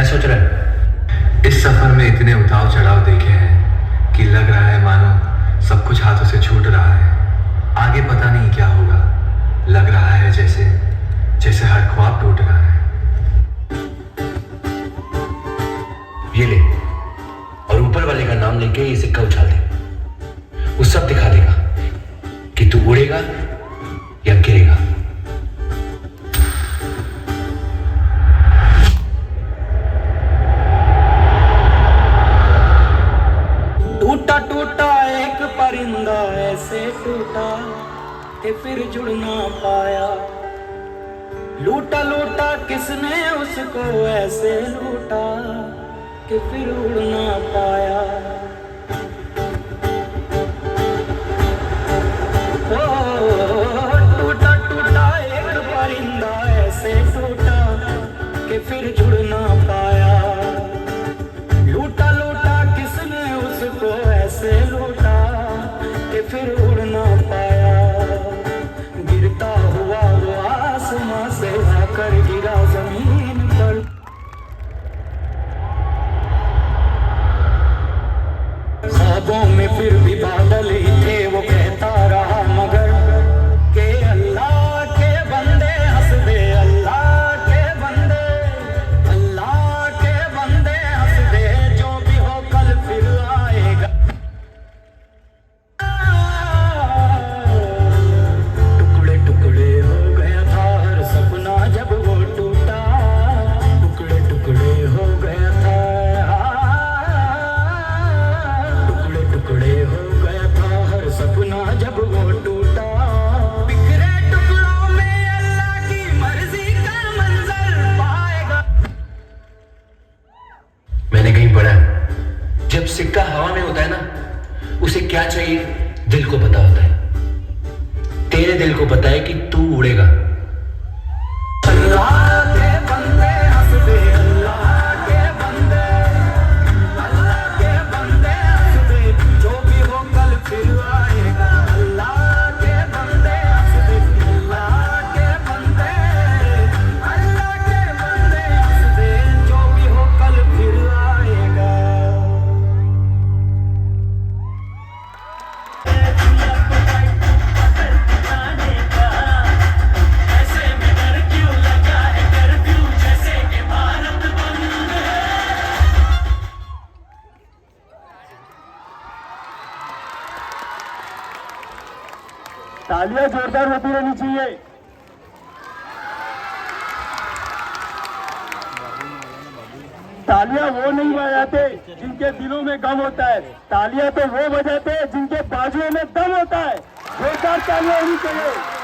सोच रहा है? इस सफर में इतने उतार चढ़ाव देखे हैं कि लग रहा है मानो सब कुछ हाथों से छूट रहा है। आगे पता नहीं क्या होगा। लग रहा है जैसे जैसे हर ख्वाब टूट रहा है। ये ले और ऊपर वाले का नाम लेके ये सिक्का उछाल दे। वो सब दिखा देगा कि तू उड़ेगा या गिरेगा। टूटा टूटा एक परिंदा ऐसे टूटा कि फिर जुड़ ना पाया। लूटा लूटा किसने उसको ऐसे लूटा कि फिर उड़ ना पाया। टूटा टूटा एक परिंदा ऐसे टूटा कि फिर जुड़ ना पाया। लूटा लूटा किसने उसको ऐसे लूटा कि फिर उड़ ना पाया। गिरता हुआ वो आसमां से आकर गिरा जमीन पर। ख्वाबों में फिर भी बादल ही थे वो कहता रहा मगर के अल्लाह के बंदे हंस दे। अल्लाह के बंदे, अल्लाह के बंदे हंस दे। जो भी हो कल फिर आएगा। टुकड़े टुकड़े हो गया था हर सपना जब वो टूटा। टुकड़े टुकड़े हो गया था, टुकड़े टुकड़े हो गया था हर सपना जब वो टूटा। बिखरे टुकड़ों में अल्लाह की मर्जी का मंजर पाएगा। मैंने कहीं पढ़ा है, जब सिक्का हवा में होता है ना, उसे क्या चाहिए दिल को पता होता है। तेरे दिल को पता है कि तू उड़ेगा। अल्लाह के बंदे हंस दे। अल्लाह के बंदे, अल्लाह के बंदे हंस दे। जो भी हो कल फिर आएगा। अल्लाह के बंदे हंस दे। अल्लाह के बंदे, अल्लाह के बंदे हंस दे। जो भी हो कल फिर आएगा। तालियां जोरदार होती रहनी चाहिए। तालियां वो नहीं बजाते जिनके दिलों में गम होता है। तालियां तो वो बजाते हैं जिनके बाजुओं में दम होता है। जोरदार तालियां होनी चाहिए।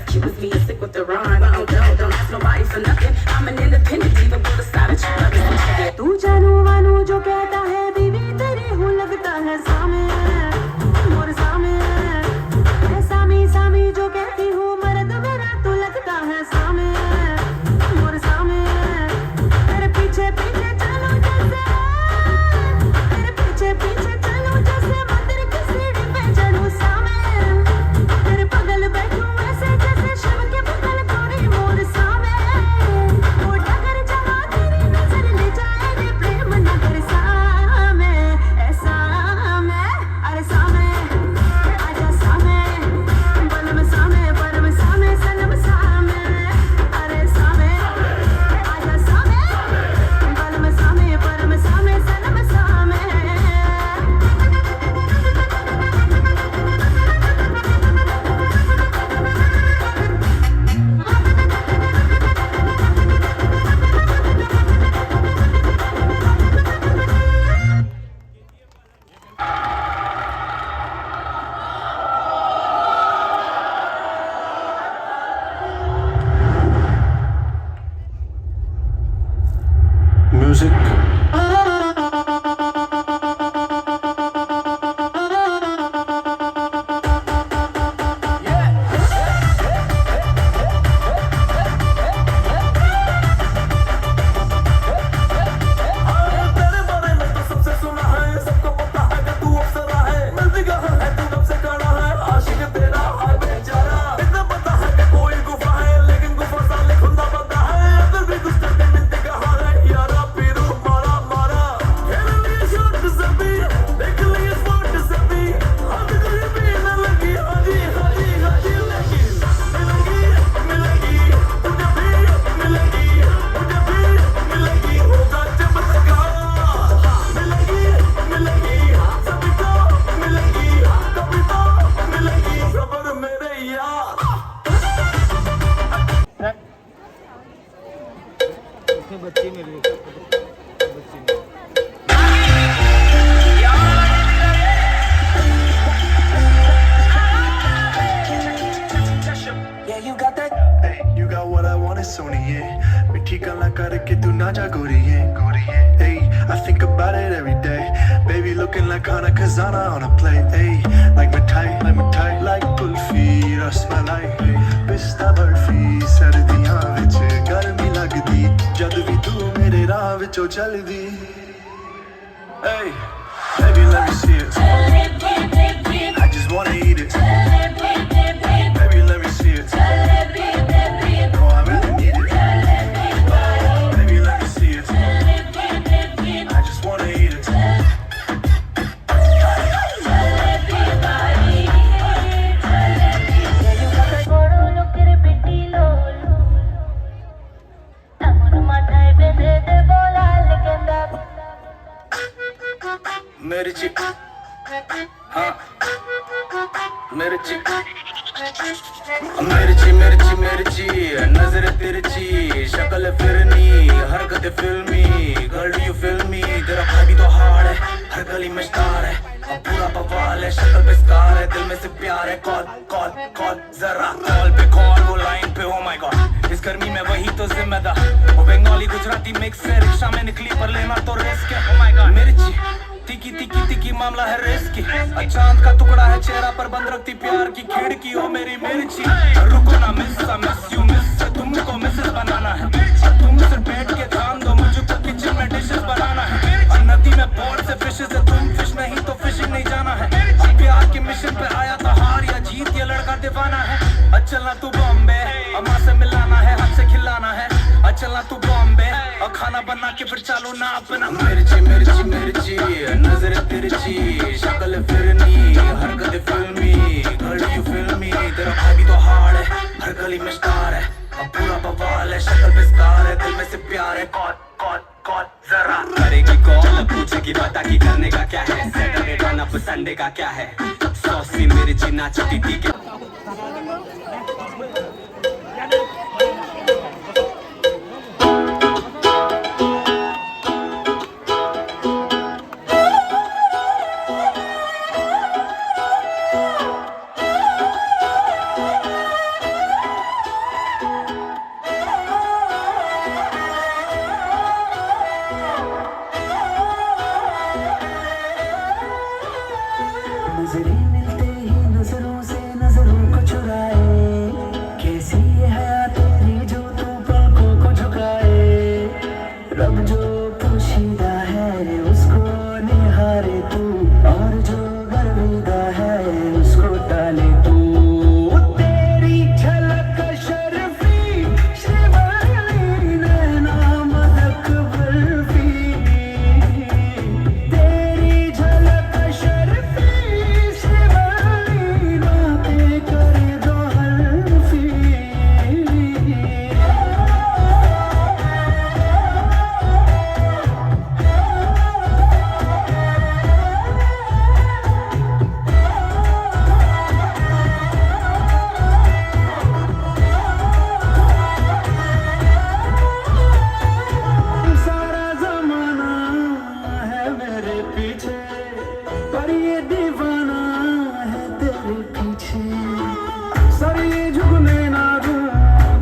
accuse me of sick with the rhyme. Oh no, don't ask nobody for nothing. I'm an independent diva, build a style that you love it. तू जानू वानू जो कहता है बीवी तेरी हूँ लगता है सामे मोर सामे है सामी सामी जो कहती हूँ मर्द मेरा तू लगता है सामे मोर सामे तेरे पीछे पीछे चलो जैसे तेरे पीछे पीछे चलो जैसे मंदिर की सीढ़ी पे चढ़ूं सामे तेरे बगल बैठूं ऐसे जैसे शिव के बगल थोड़ी मोर सामे वो डगर जहाँ तेरी नजर ले जाए रे प्रेम नगर सामे ऐसा मैं अरे सामे आजा सामे बलम सामे परम सामे सनम सामे अरे सामे आजा सामे बलम सामे परम सामे सनम सामे म्यूजिक तेरे बारे में तो सबसे सुना है, सबको पता है कि तू अप्सरा है, मिलती कहाँ है तू कब से खड़ा है, आशिक तेरा है बेचारा। इतना पता है कि कोई गुफा है, लेकिन गुफा साले खुदा पता है, अंदर भी कुछ करके मिलती कहाँ है, यारा पीरू मारा मारा। खेल लिए शॉट से भी, देख लिए स्पॉट से भी, हाथ कहीं भी न लगी, हाजी हाजी हाजी लगी। मिलेगी मिलेगी तुझे भी मिलेगी, मुझे भी मिलेगी, होगा जब तक मिलेगी मिलेगी सभी को मिलेगी, कभी तो मिलेगी सबर मेरे यार। Yeah, you got that. Hey, you got what I want, it's Sony, yeah. मिठी गल्ला करके तू ना जा गोरिये, गोरिये. Hey, I think about it every day. Baby looking like Hana Kazana on a plate. Hey, like mithai, like kulfi, rasmalai. Pista barfi, sardiyan vich garmi lagdi. Jad vi tu mere raah vichon chaldi. Hey, baby let me see it. I just wanna eat it. Baby let me see it. Oh, I really need it. Baby, let me see it. I just wanna eat it. मिर्ची हाँ मिर्ची मिर्ची मिर्ची मिर्ची नजर तिरछी शक्ल फिरनी हरकत फिल्मी गर्ल यू फिल्मी तेरा भाई भी तो हार्ड है हर गली में स्टार है अब पूरा बवाल है शक्ल पे स्कार है दिल में से प्यार है कॉल कॉल कॉल जरा कॉल पे कॉल वो लाइन पे ओ माय गॉड इस गर्मी में वही तो जिम्मेदार वो बंगाली गुजराती मिक्स है रिक्शा में निकली पर लेना तो रिस्क है ओ माय गॉड मिर्ची तिकी तिकी तिकी मामला है रिस्की चांद का टुकड़ा है चेहरा पर बंद रखती प्यार की खिड़की हो मेरी मिर्ची रुको ना मिस यू मिस तुमको मिसेस बनाना है तुम सिर्फ बैठ के ध्यान दो मुझको किचन में डिशेस बनाना है और नदी में बहुत से फिशेस है तुम फिश नहीं तो फिशिंग नहीं जाना है प्यार के मिशन पे आया था हार या जीत ये लड़का दीवाना है चलना तू बॉम्बे अम्मा से मिलाना है हाथ से खिलाना है चलना तू बॉम्बे और खाना बना के फिर चालू ना अपना मिर्ची मिर्ची मिर्ची नजर तिरछी शक्ल फिरनी हरकत फिल्मी गर्ल यू फिल्मी तेरा भाई भी तो हार्ड है हर गली में स्टार है अब पूरा बवाल है शक्ल पे स्कार है दिल में से प्यार है कॉल कॉल कॉल जरा करेगी कॉल पूछेगी पता की करने का क्या है सैटरडे टर्न अप संडे का क्या है सॉसी मिर्ची नाचती थी के पीछे सर ये झुकने ना दूं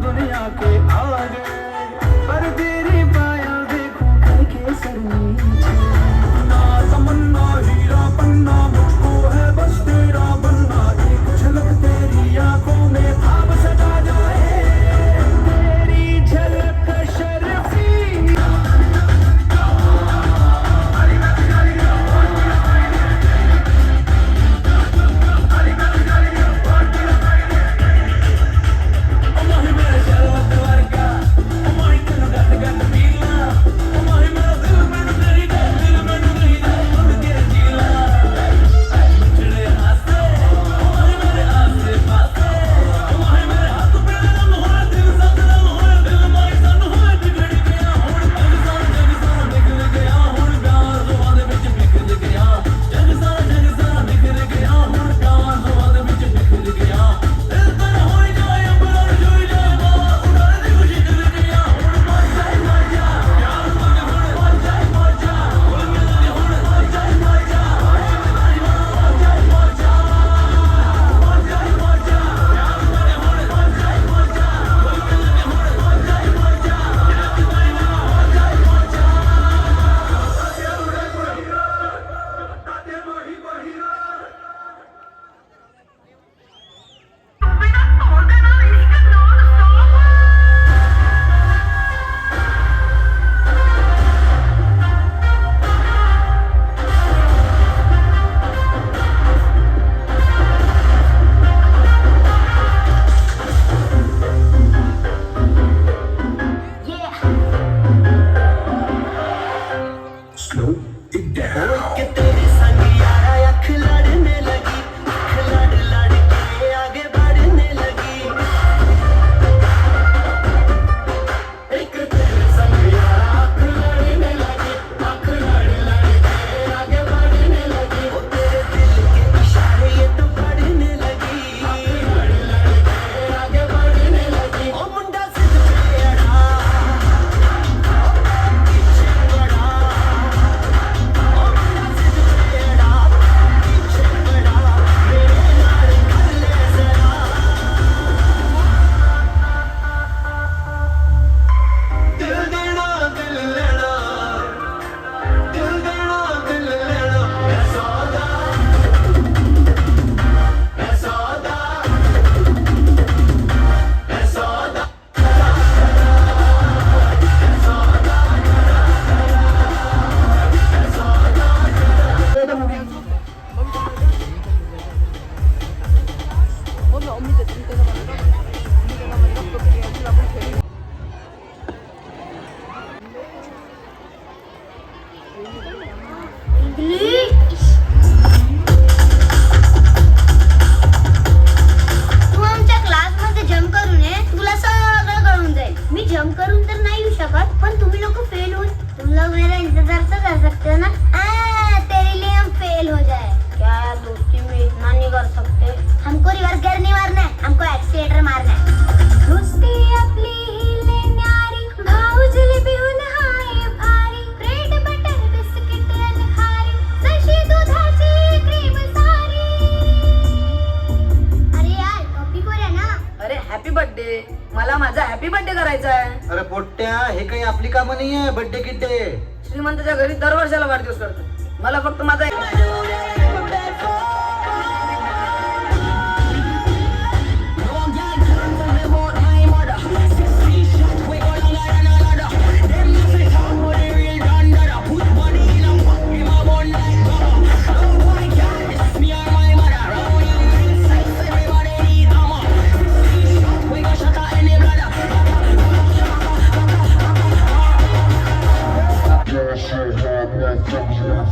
दुनिया के आगे पर तेरी पायल देखूं करके सर नीचे ना तमन्ना हीरा पन्ना मुझको है बस तेरा बनना एक झलक तेरी आंखों में ख्वाब सजा जाए तेरी झलक शर्फी तू आमच्या क्लासमध्ये जम्प करून ये तुला सगळं कळून जाईल मी जम्प करून तर नाही येऊ शकत पण तुम्ही लोग फेल हो तुम लोग मेरा इंतजार तो कर सकते हो ना तेरे लिए हम फेल हो जाए क्या दोस्ती में इतना नहीं कर सकते हमको रिवर्स गियर नहीं मारना है हमको एक्सीलेटर मारना है दोस्ती अपनी ही ले न्यारी भाव जलेबी उन्हाई भारी ब्रेड बटर बिस्किट अनखारी सशी दुधाची क्रीम सारी अरे यार कॉपी करूया ना अरे हॅपी बर्थडे मला माझा हॅपी बर्थडे करायचा आहे अरे पोट्ट्या हे काही आपली कामं नाहीये बड्डे किड्डे श्रीमंताच्या घरी दरवर्षाला वाढदिवस करतो मला फक्त माझा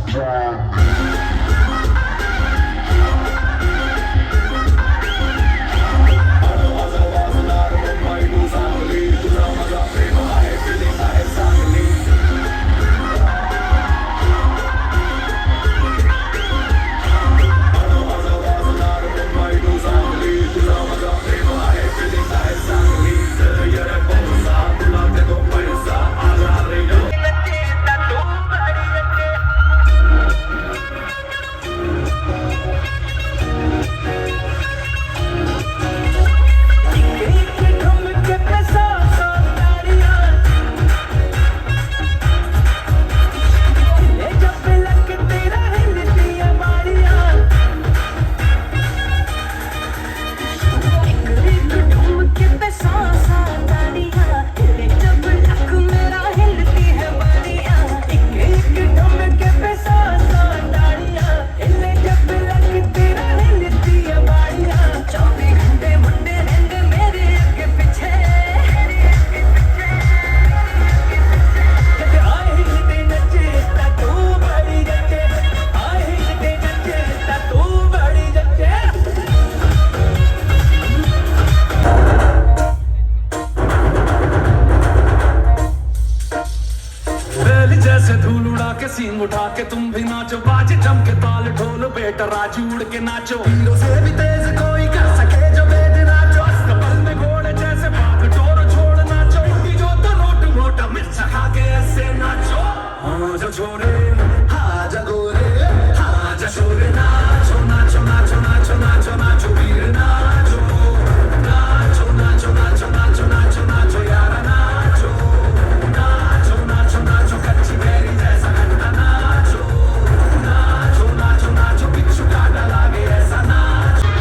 Fly. उठा के तुम भी नाचो, बाजे जम के ताल ढोल, बेटा राजू उड़ के नाचो। हीरो से भी तेज कोई कर सके जो वेद नाचो, अस्तबल में घोड़े जैसे भाग डोर छोड़ नाचो। जो तो रोट मोटा मिर्च खा के ऐसे नाचो। हाँ जा छोरे, हाँ जा गोरे, हाँ जा छोरे, नाचो नाचो नाचो नाचो नाचो नाचो वीर नाचो, नाचो नाचो नाचो नाचो नाचो नाचो यारा नाचो, नाचो नाचो नाचो कच्ची कैरी जैसा घंटा नाचो, नाचो नाचो नाचो बिच्छू काटा लागे ऐसा नाचो।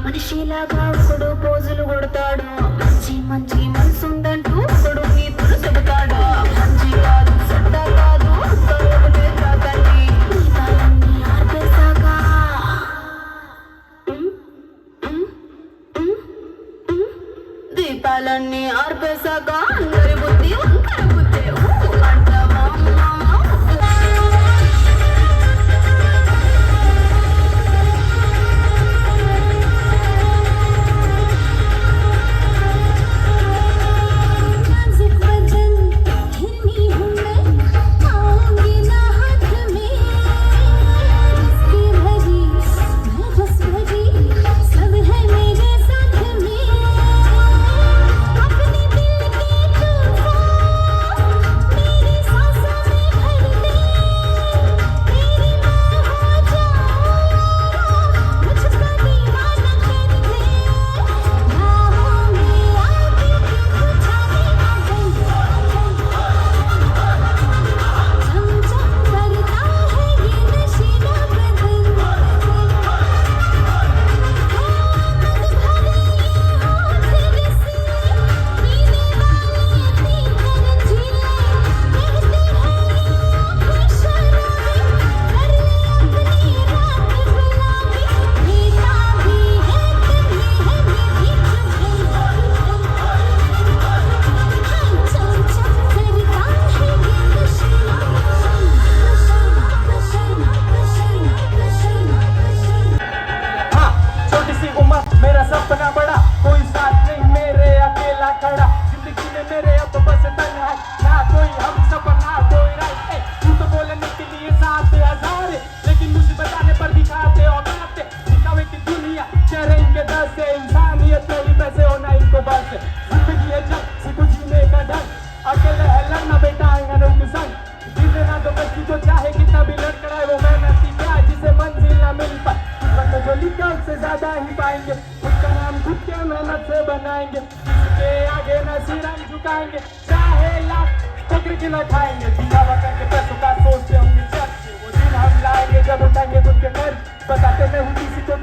మనిషిలాగా ఒకడు పోజులు కొడతాడు, మంచి మంచి మనసుందంటూ ఒకడు నీతులు చెబుతాడు. మంచి కాదు చెడ్డ కాదు ఒకటే కాదండి, దీపాలన్నీ ఆర్పేశాక దీపాలన్నీ ఆర్పేశాక అందరి బుద్ధి వంకర బుద్ధి అంటావా मेरा सपना बड़ा, कोई साथ नहीं मेरे अकेला खड़ा। जिंदगी में मेरे अब बस तन्हाई, ना कोई हम सफर ना कोई राय। तू तो बोलने के लिए 7,000, लेकिन मुझे बताने पर दिखाते और गाते। दिखावे की दुनिया चेहरे इनके दर से, इंसानियत मेरी पैसे होना इनको बस। जिंदगी है जब सीखो जीने का ढंग, अकेले है लड़ना बेटा आएगा उनके संग। जीते ना तो बच्ची तो चाहे कितना भी लड़खड़ाए, वो मेहनती क्या जिसे मंजिल ना मिल पाए। जो लिखा उससे ज्यादा ही पाएंगे, खुद का नाम खुद के मेहनत से बनाएंगे। किसके आगे न सिर हम झुकाएंगे, चाहे लाख ठोकर के न खाएंगे। दिखावा करके पैसों का सोचते होंगे चर्चे, वो दिन हम लाएंगे जब उठाएंगे खुद के घर। बताते मैं हूँ किसी को